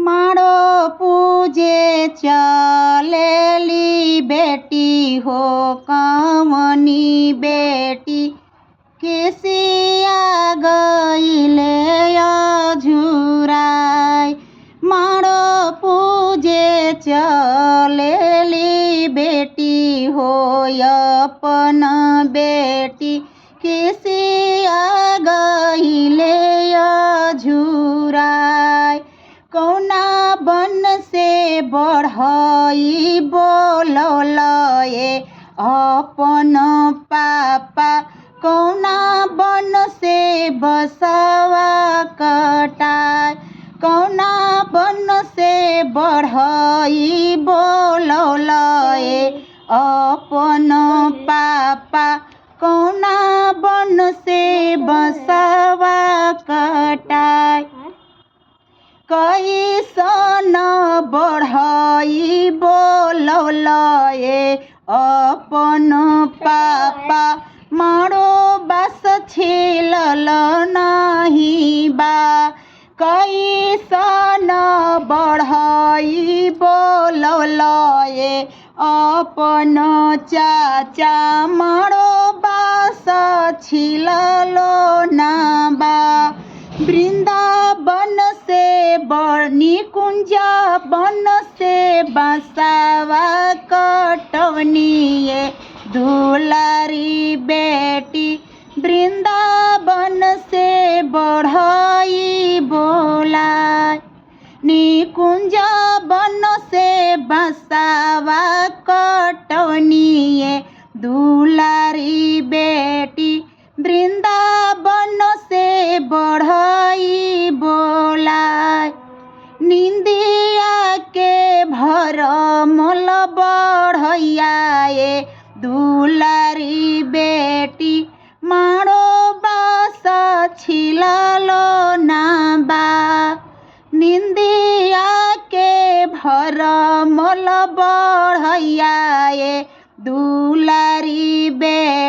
मारो पूजे चलेली बेटी हो कमनी बेटी केसिया गईले अझुराई। मारो पूजे चलेली बेटी हो अपन बेटी केसिया गईले अझुराई। कौना बन से बढ़ई बोलौलए अपन पापा। कौना बन से बसवा कटाय। कौना बन से बढ़ई बोलौलए अपन पापा। कौना बन से बसवा कटाय। कैसन बढ़ई बोलौलए अपन पापा। मारो बास छिलल नहीं बा। कैसन बढ़ई बोलौलए अपन चाचा। मारो बास छिललो ना बा। वृंदावन से निकुंज बन से बसावा कटवनिए दुलारी बेटी। वृंदावन से बढ़ई बोलाय। निकुंज बन से बसावा कटवनिए दुलारी बेटी। वृंदावन से बढ़ई बोलाय। निंदिया के भर मोल बढ़ैया दुलारी बेटी। मारो बास छिललो ना बा। निंदिया के भर मोल बढ़ैया दुलारी बेटी।